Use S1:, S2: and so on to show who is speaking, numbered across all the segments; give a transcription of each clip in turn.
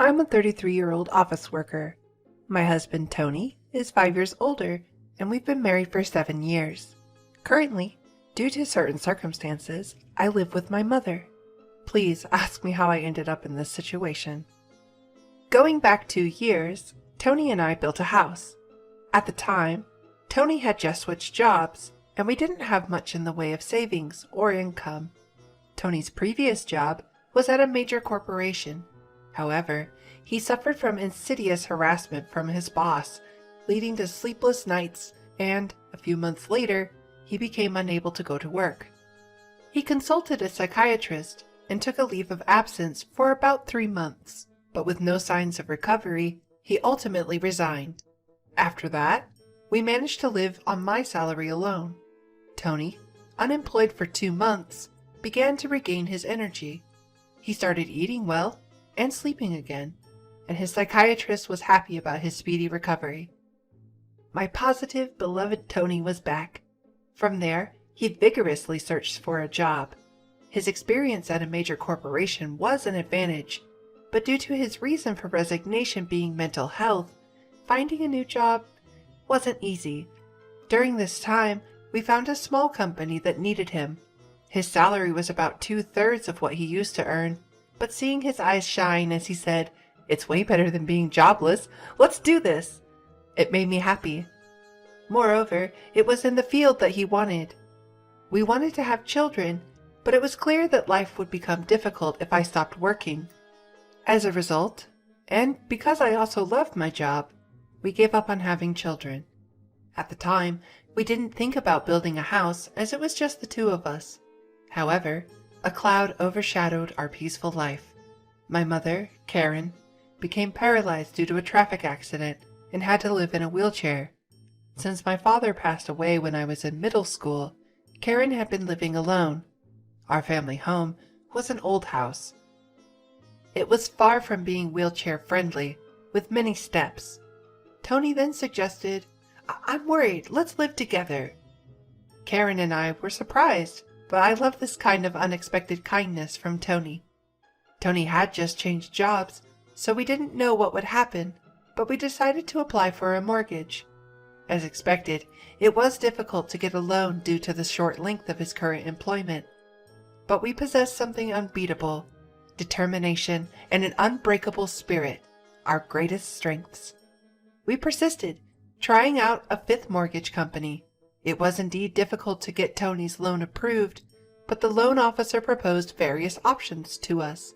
S1: I'm a 33-year-old office worker. My husband, Tony, is 5 years older, and we've been married for 7 years. Currently, due to certain circumstances, I live with my mother. Please ask me how I ended up in this situation. Going back 2 years, Tony and I built a house. At the time, Tony had just switched jobs, and we didn't have much in the way of savings or income. Tony's previous job was at a major corporation. However, he suffered from insidious harassment from his boss, leading to sleepless nights, and a few months later, he became unable to go to work. He consulted a psychiatrist and took a leave of absence for about 3 months, but with no signs of recovery, he ultimately resigned. After that, we managed to live on my salary alone. Tony, unemployed for 2 months, began to regain his energy. He started eating well and sleeping again, and his psychiatrist was happy about his speedy recovery. My positive, beloved Tony was back. From there, he vigorously searched for a job. His experience at a major corporation was an advantage, but due to his reason for resignation being mental health, finding a new job wasn't easy. During this time, we found a small company that needed him. His salary was about 2/3 of what he used to earn, but seeing his eyes shine as he said, "It's way better than being jobless. Let's do this," it made me happy. Moreover, it was in the field that he wanted. We wanted to have children, but it was clear that life would become difficult if I stopped working. As a result, and because I also loved my job, we gave up on having children. At the time, we didn't think about building a house as it was just the two of us. However, a cloud overshadowed our peaceful life. My mother, Karen, became paralyzed due to a traffic accident and had to live in a wheelchair. Since my father passed away when I was in middle school, Karen had been living alone. Our family home was an old house. It was far from being wheelchair friendly, with many steps. Tony then suggested, "I'm worried, let's live together." Karen and I were surprised, but I loved this kind of unexpected kindness from Tony. Tony had just changed jobs, so we didn't know what would happen, but we decided to apply for a mortgage. As expected, it was difficult to get a loan due to the short length of his current employment. But we possessed something unbeatable: determination and an unbreakable spirit, our greatest strengths. We persisted, trying out a 5th mortgage company. It was indeed difficult to get Tony's loan approved, but the loan officer proposed various options to us.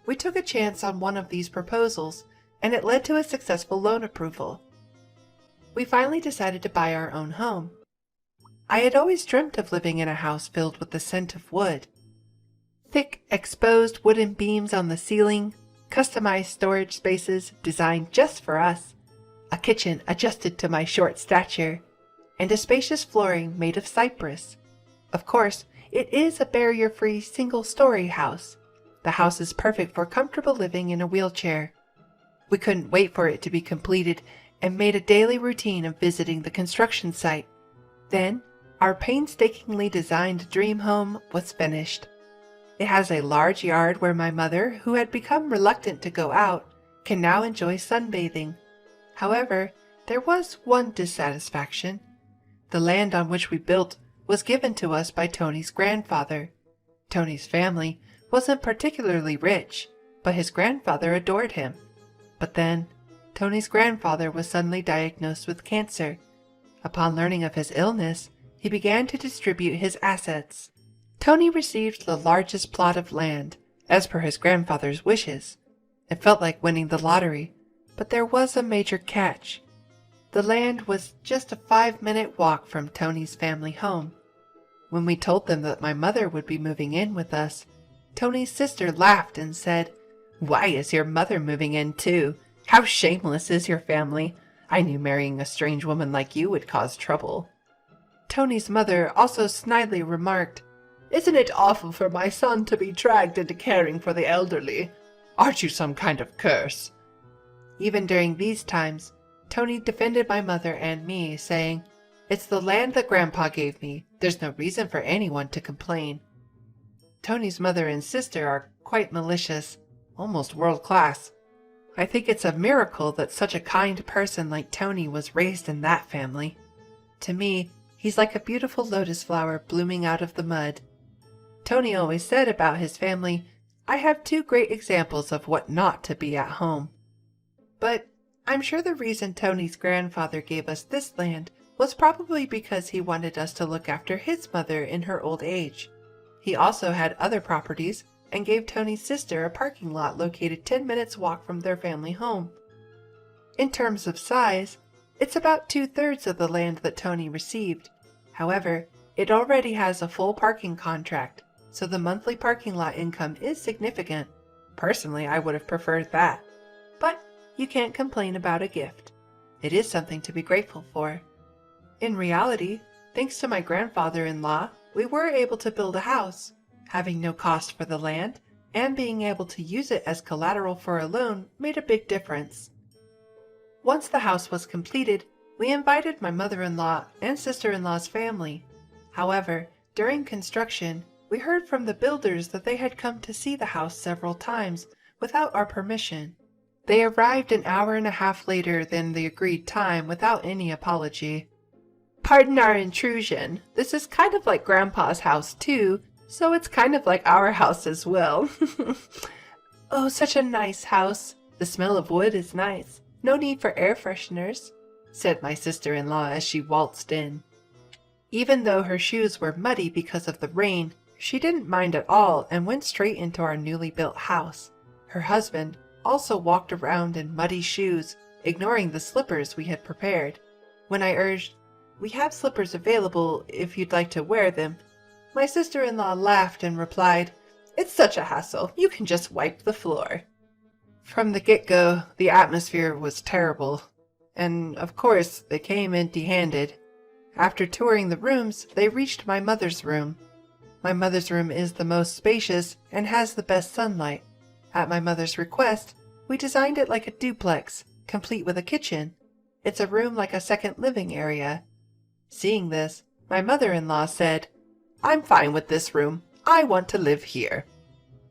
S1: We took a chance on one of these proposals, and it led to a successful loan approval. We finally decided to buy our own home. I had always dreamt of living in a house filled with the scent of wood. Thick, exposed wooden beams on the ceiling, customized storage spaces designed just for us, a kitchen adjusted to my short stature, and a spacious flooring made of cypress. Of course, it is a barrier-free single-story house. The house is perfect for comfortable living in a wheelchair. We couldn't wait for it to be completed and made a daily routine of visiting the construction site. Then, our painstakingly designed dream home was finished. It has a large yard where my mother, who had become reluctant to go out, can now enjoy sunbathing. However, there was one dissatisfaction. The land on which we built was given to us by Tony's grandfather. Tony's family wasn't particularly rich, but his grandfather adored him. But then, Tony's grandfather was suddenly diagnosed with cancer. Upon learning of his illness, he began to distribute his assets. Tony received the largest plot of land, as per his grandfather's wishes. It felt like winning the lottery, but there was a major catch. The land was just a 5-minute walk from Tony's family home. When we told them that my mother would be moving in with us, Tony's sister laughed and said, "Why is your mother moving in too? How shameless is your family! I knew marrying a strange woman like you would cause trouble." Tony's mother also snidely remarked, "Isn't it awful for my son to be dragged into caring for the elderly? Aren't you some kind of curse?" Even during these times, Tony defended my mother and me, saying, "It's the land that Grandpa gave me. There's no reason for anyone to complain." Tony's mother and sister are quite malicious, almost world-class. I think it's a miracle that such a kind person like Tony was raised in that family. To me, he's like a beautiful lotus flower blooming out of the mud. Tony always said about his family, "I have two great examples of what not to be at home." But I'm sure the reason Tony's grandfather gave us this land was probably because he wanted us to look after his mother in her old age. He also had other properties and gave Tony's sister a parking lot located 10 minutes walk from their family home. In terms of size, it's about 2/3 of the land that Tony received. However, it already has a full parking contract, so the monthly parking lot income is significant. Personally, I would have preferred that. But you can't complain about a gift. It is something to be grateful for. In reality, thanks to my grandfather-in-law, we were able to build a house. Having no cost for the land and being able to use it as collateral for a loan made a big difference. Once the house was completed, we invited my mother-in-law and sister-in-law's family. However, during construction, we heard from the builders that they had come to see the house several times without our permission. They arrived an hour and a half later than the agreed time without any apology. "Pardon our intrusion. This is kind of like Grandpa's house too, so it's kind of like our house as well." "Oh, such a nice house. The smell of wood is nice. No need for air fresheners," said my sister-in-law as she waltzed in. Even though her shoes were muddy because of the rain, she didn't mind at all and went straight into our newly built house. Her husband also walked around in muddy shoes, ignoring the slippers we had prepared. When I urged, "We have slippers available if you'd like to wear them," my sister-in-law laughed and replied, "It's such a hassle, you can just wipe the floor." From the get-go, the atmosphere was terrible, and of course they came empty-handed. After touring the rooms, they reached my mother's room. My mother's room is the most spacious and has the best sunlight. At my mother's request, we designed it like a duplex, complete with a kitchen. It's a room like a second living area. Seeing this, my mother-in-law said, "I'm fine with this room. I want to live here."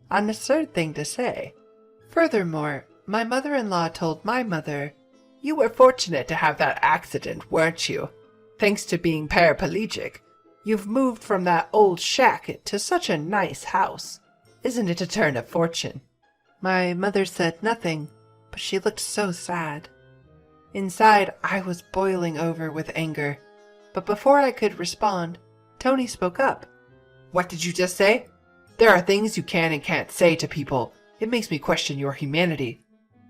S1: An absurd thing to say. Furthermore, my mother-in-law told my mother, "You were fortunate to have that accident, weren't you? Thanks to being paraplegic, you've moved from that old shack to such a nice house. Isn't it a turn of fortune?" My mother said nothing, but she looked so sad. Inside, I was boiling over with anger. But before I could respond, Tony spoke up. "What did you just say? There are things you can and can't say to people. It makes me question your humanity.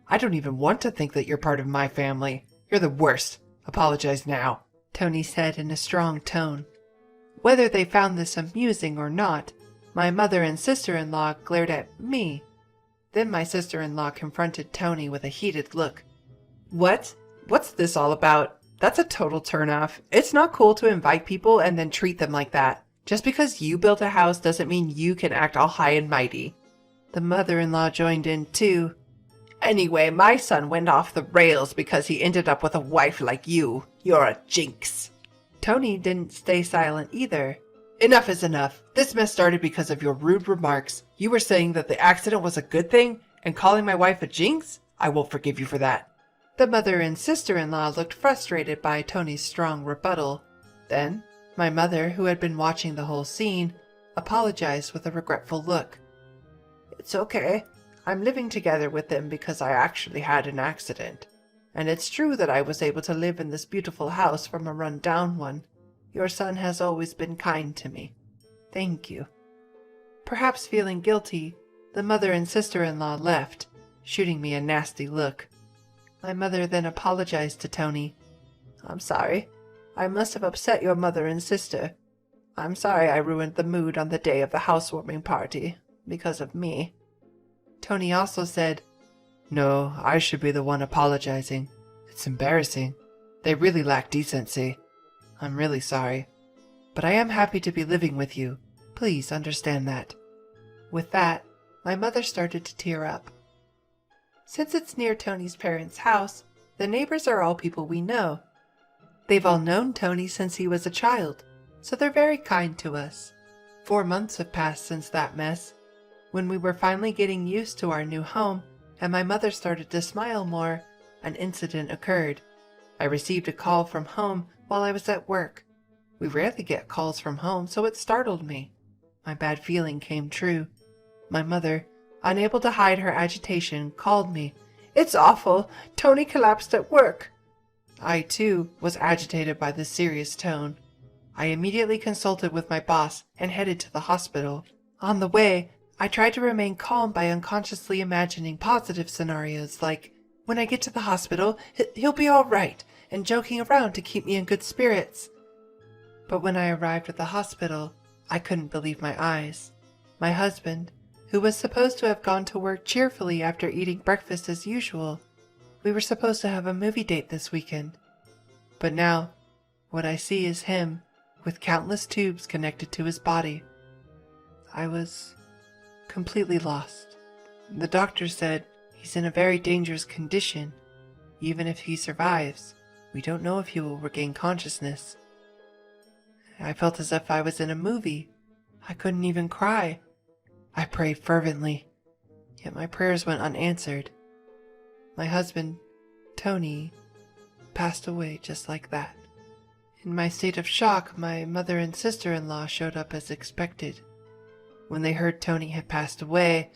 S1: I don't even want to think that you're part of my family. You're the worst. Apologize now," Tony said in a strong tone. Whether they found this amusing or not, my mother and sister-in-law glared at me. Then my sister-in-law confronted Tony with a heated look. "What? What's this all about? That's a total turnoff. It's not cool to invite people and then treat them like that. Just because you built a house doesn't mean you can act all high and mighty." The mother-in-law joined in too. "Anyway, my son went off the rails because he ended up with a wife like you. You're a jinx." Tony didn't stay silent either. "Enough is enough. This mess started because of your rude remarks. You were saying that the accident was a good thing, and calling my wife a jinx? I won't forgive you for that." The mother and sister-in-law looked frustrated by Tony's strong rebuttal. Then, my mother, who had been watching the whole scene, apologized with a regretful look. "It's okay. I'm living together with them because I actually had an accident. And it's true that I was able to live in this beautiful house from a run-down one. Your son has always been kind to me. Thank you." Perhaps feeling guilty, the mother and sister-in-law left, shooting me a nasty look. My mother then apologized to Tony. "I'm sorry. I must have upset your mother and sister. I'm sorry I ruined the mood on the day of the housewarming party, because of me." Tony also said, "No, I should be the one apologizing. It's embarrassing. They really lack decency. I'm really sorry. But I am happy to be living with you. Please understand that." With that, my mother started to tear up. Since it's near Tony's parents' house, the neighbors are all people we know. They've all known Tony since he was a child, so they're very kind to us. 4 months have passed since that mess. When we were finally getting used to our new home, and my mother started to smile more, an incident occurred. I received a call from home while I was at work. We rarely get calls from home, so it startled me. My bad feeling came true. My mother, unable to hide her agitation, called me. "It's awful. Tony collapsed at work." I, too, was agitated by this serious tone. I immediately consulted with my boss and headed to the hospital. On the way, I tried to remain calm by unconsciously imagining positive scenarios like, when I get to the hospital, he'll be all right, and joking around to keep me in good spirits. But when I arrived at the hospital, I couldn't believe my eyes. My husband, who was supposed to have gone to work cheerfully after eating breakfast as usual, we were supposed to have a movie date this weekend. But now, what I see is him, with countless tubes connected to his body. I was completely lost. The doctor said he's in a very dangerous condition. Even if he survives, we don't know if he will regain consciousness. I felt as if I was in a movie. I couldn't even cry. I prayed fervently, yet my prayers went unanswered. My husband, Tony, passed away just like that. In my state of shock, my mother and sister-in-law showed up as expected. When they heard Tony had passed away,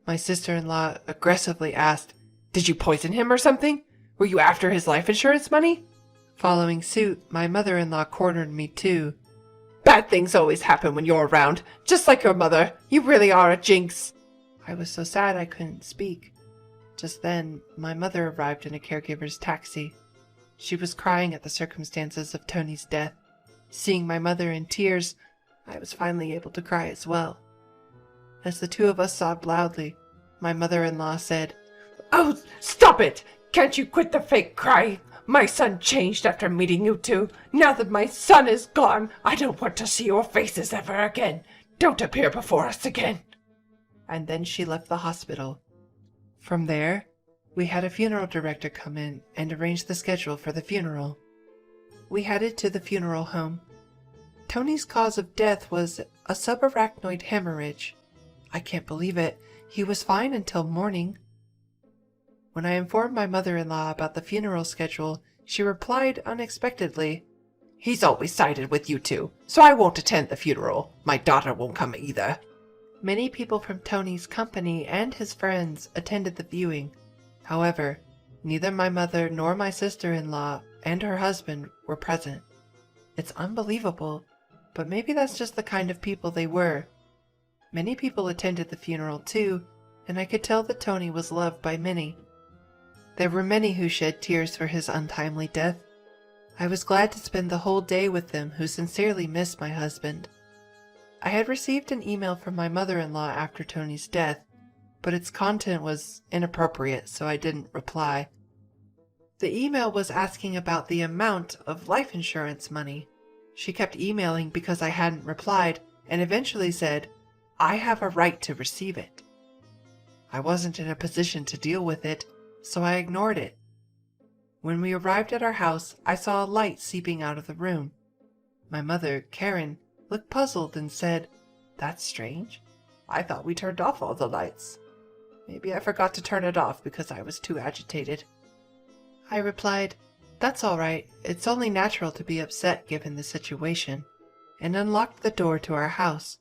S1: my sister-in-law aggressively asked, "Did you poison him or something? Were you after his life insurance money?" Following suit, my mother-in-law cornered me too. "Bad things always happen when you're around, just like your mother. You really are a jinx." I was so sad I couldn't speak. Just then, my mother arrived in a caregiver's taxi. She was crying at the circumstances of Tony's death. Seeing my mother in tears, I was finally able to cry as well. As the two of us sobbed loudly, my mother-in-law said, "Oh, stop it! Can't you quit the fake crying? My son changed after meeting you two. Now that my son is gone, I don't want to see your faces ever again. Don't appear before us again." And then she left the hospital. From there, we had a funeral director come in and arrange the schedule for the funeral. We headed to the funeral home. Tony's cause of death was a subarachnoid hemorrhage. I can't believe it. He was fine until morning. When I informed my mother-in-law about the funeral schedule, she replied unexpectedly, "He's always sided with you two, so I won't attend the funeral. My daughter won't come either." Many people from Tony's company and his friends attended the viewing. However, neither my mother nor my sister-in-law and her husband were present. It's unbelievable, but maybe that's just the kind of people they were. Many people attended the funeral too, and I could tell that Tony was loved by many. There were many who shed tears for his untimely death. I was glad to spend the whole day with them who sincerely missed my husband. I had received an email from my mother-in-law after Tony's death, but its content was inappropriate, so I didn't reply. The email was asking about the amount of life insurance money. She kept emailing because I hadn't replied, and eventually said, "I have a right to receive it." I wasn't in a position to deal with it, so I ignored it. When we arrived at our house, I saw a light seeping out of the room. My mother, Karen, looked puzzled and said, "That's strange. I thought we turned off all the lights. Maybe I forgot to turn it off because I was too agitated." I replied, "That's all right. It's only natural to be upset given the situation," and unlocked the door to our house.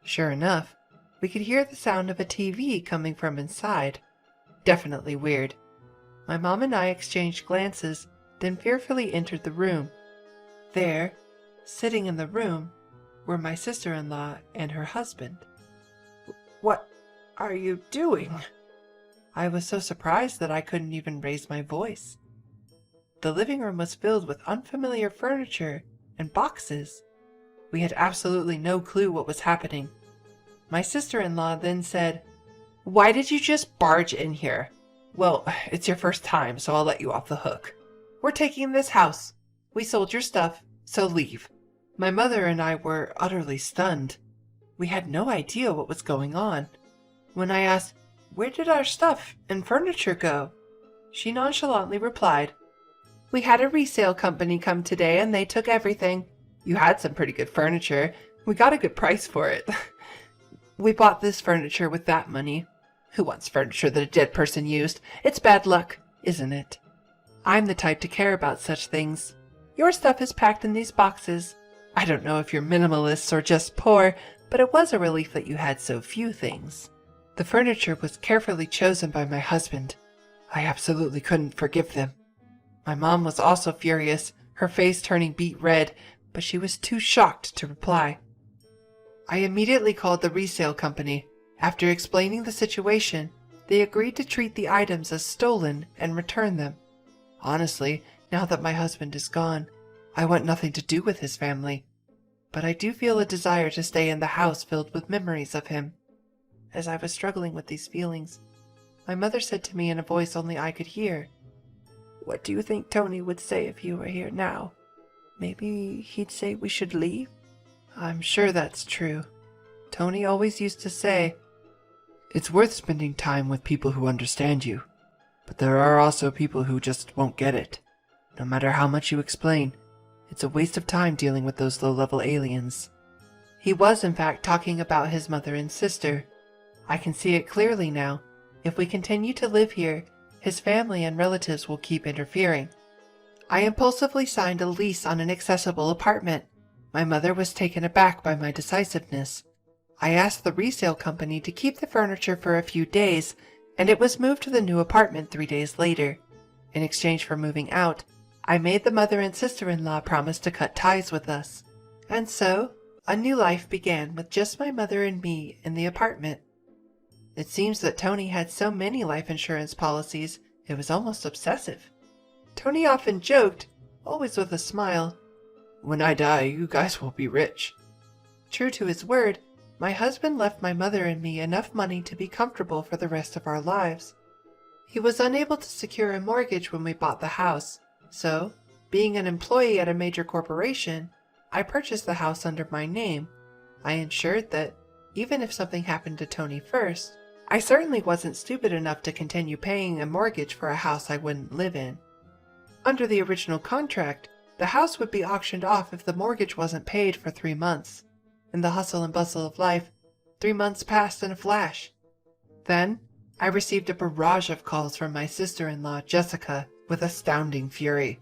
S1: Sure enough, we could hear the sound of a TV coming from inside. Definitely weird. My mom and I exchanged glances, then fearfully entered the room. There, sitting in the room, were my sister-in-law and her husband. "What are you doing?" I was so surprised that I couldn't even raise my voice. The living room was filled with unfamiliar furniture and boxes. We had absolutely no clue what was happening. My sister-in-law then said, "Why did you just barge in here? Well, it's your first time, so I'll let you off the hook. We're taking this house. We sold your stuff, so leave." My mother and I were utterly stunned. We had no idea what was going on. When I asked, "Where did our stuff and furniture go?" she nonchalantly replied, "We had a resale company come today and they took everything. You had some pretty good furniture. We got a good price for it. We bought this furniture with that money." Who wants furniture that a dead person used? It's bad luck, isn't it? I'm the type to care about such things. Your stuff is packed in these boxes. I don't know if you're minimalists or just poor, but it was a relief that you had so few things. The furniture was carefully chosen by my husband. I absolutely couldn't forgive them. My mom was also furious, her face turning beet red, but she was too shocked to reply. I immediately called the resale company. After explaining the situation, they agreed to treat the items as stolen and return them. Honestly, now that my husband is gone, I want nothing to do with his family. But I do feel a desire to stay in the house filled with memories of him. As I was struggling with these feelings, my mother said to me in a voice only I could hear, "What do you think Tony would say if you were here now? Maybe he'd say we should leave?" I'm sure that's true. Tony always used to say, "It's worth spending time with people who understand you, but there are also people who just won't get it. No matter how much you explain, it's a waste of time dealing with those low-level aliens." He was in fact talking about his mother and sister. I can see it clearly now. If we continue to live here, his family and relatives will keep interfering. I impulsively signed a lease on an accessible apartment. My mother was taken aback by my decisiveness. I asked the resale company to keep the furniture for a few days, and it was moved to the new apartment 3 days later. In exchange for moving out, I made the mother and sister-in-law promise to cut ties with us. And so, a new life began with just my mother and me in the apartment. It seems that Tony had so many life insurance policies, it was almost obsessive. Tony often joked, always with a smile, "When I die, you guys will be rich." True to his word, my husband left my mother and me enough money to be comfortable for the rest of our lives. He was unable to secure a mortgage when we bought the house, so, being an employee at a major corporation, I purchased the house under my name. I ensured that, even if something happened to Tony first, I certainly wasn't stupid enough to continue paying a mortgage for a house I wouldn't live in. Under the original contract, the house would be auctioned off if the mortgage wasn't paid for 3 months. In the hustle and bustle of life, 3 months passed in a flash. Then, I received a barrage of calls from my sister-in-law, Jessica, with astounding fury.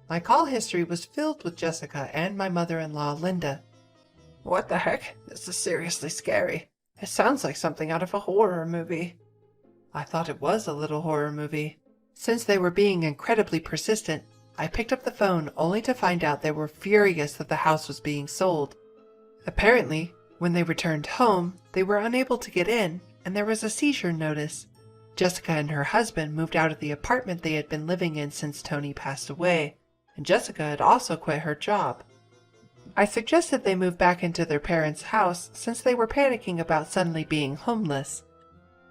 S1: My call history was filled with Jessica and my mother-in-law, Linda. "What the heck? This is seriously scary. It sounds like something out of a horror movie." I thought it was a little horror movie. Since they were being incredibly persistent, I picked up the phone only to find out they were furious that the house was being sold. Apparently, when they returned home, they were unable to get in, and there was a seizure notice. Jessica and her husband moved out of the apartment they had been living in since Tony passed away, and Jessica had also quit her job. I suggested they move back into their parents' house since they were panicking about suddenly being homeless.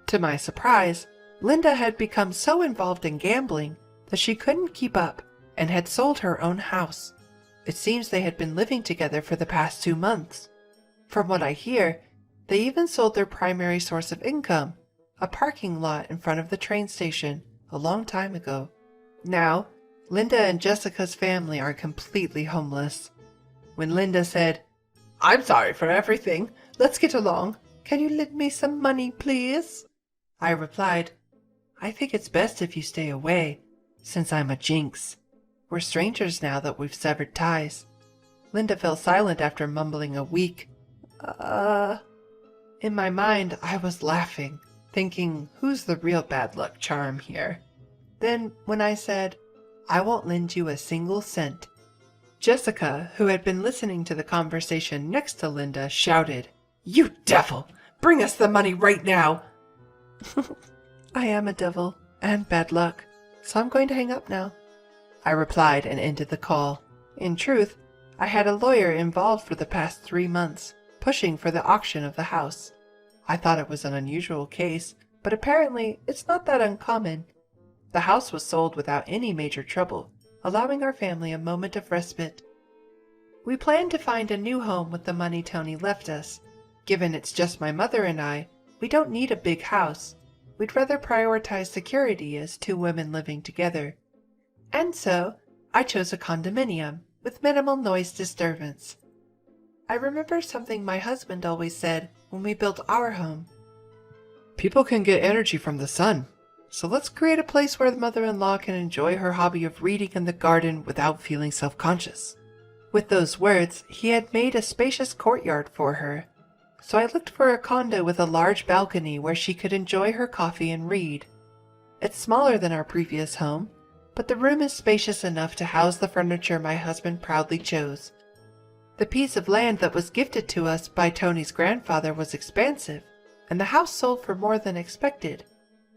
S1: To my surprise, Linda had become so involved in gambling that she couldn't keep up and had sold her own house. It seems they had been living together for the past 2 months. From what I hear, they even sold their primary source of income, a parking lot in front of the train station, a long time ago. Now, Linda and Jessica's family are completely homeless. When Linda said, "I'm sorry for everything. Let's get along. Can you lend me some money, please?" I replied, "I think it's best if you stay away, since I'm a jinx. We're strangers now that we've severed ties." Linda fell silent after mumbling a weak, In my mind, I was laughing, thinking, who's the real bad luck charm here? Then, when I said, "I won't lend you a single cent," Jessica, who had been listening to the conversation next to Linda, shouted, "You devil! Bring us the money right now!" I am a devil, and bad luck, so I'm going to hang up now, I replied and ended the call. In truth, I had a lawyer involved for the past 3 months, pushing for the auction of the house. I thought it was an unusual case, but apparently it's not that uncommon. The house was sold without any major trouble, allowing our family a moment of respite. We planned to find a new home with the money Tony left us. Given it's just my mother and I, we don't need a big house. We'd rather prioritize security as 2 women living together. And so, I chose a condominium with minimal noise disturbance. I remember something my husband always said when we built our home. People can get energy from the sun, so let's create a place where the mother-in-law can enjoy her hobby of reading in the garden without feeling self-conscious. With those words, he had made a spacious courtyard for her, so I looked for a condo with a large balcony where she could enjoy her coffee and read. It's smaller than our previous home, but the room is spacious enough to house the furniture my husband proudly chose. The piece of land that was gifted to us by Tony's grandfather was expansive, and the house sold for more than expected.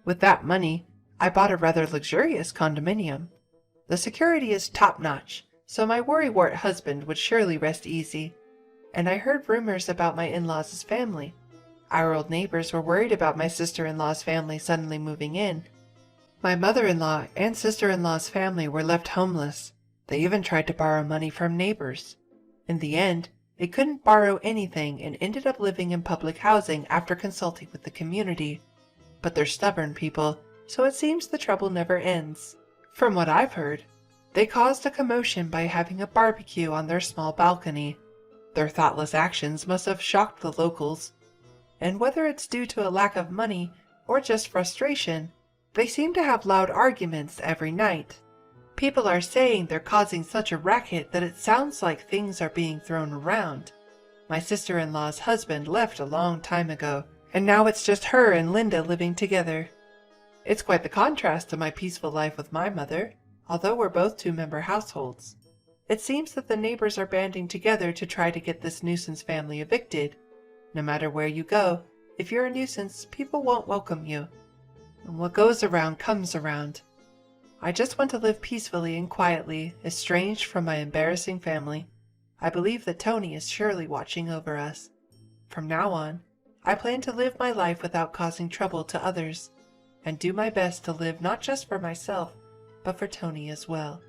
S1: With that money, I bought a rather luxurious condominium. The security is top-notch, so my worrywart husband would surely rest easy. And I heard rumors about my in-laws' family. Our old neighbors were worried about my sister-in-law's family suddenly moving in. My mother-in-law and sister-in-law's family were left homeless. They even tried to borrow money from neighbors. In the end, they couldn't borrow anything and ended up living in public housing after consulting with the community. But they're stubborn people, so it seems the trouble never ends. From what I've heard, they caused a commotion by having a barbecue on their small balcony. Their thoughtless actions must have shocked the locals. And whether it's due to a lack of money or just frustration, they seem to have loud arguments every night. People are saying they're causing such a racket that it sounds like things are being thrown around. My sister-in-law's husband left a long time ago, and now it's just her and Linda living together. It's quite the contrast to my peaceful life with my mother, although we're both two-member households. It seems that the neighbors are banding together to try to get this nuisance family evicted. No matter where you go, if you're a nuisance, people won't welcome you. And what goes around comes around. I just want to live peacefully and quietly, estranged from my embarrassing family. I believe that Tony is surely watching over us. From now on, I plan to live my life without causing trouble to others, and do my best to live not just for myself, but for Tony as well.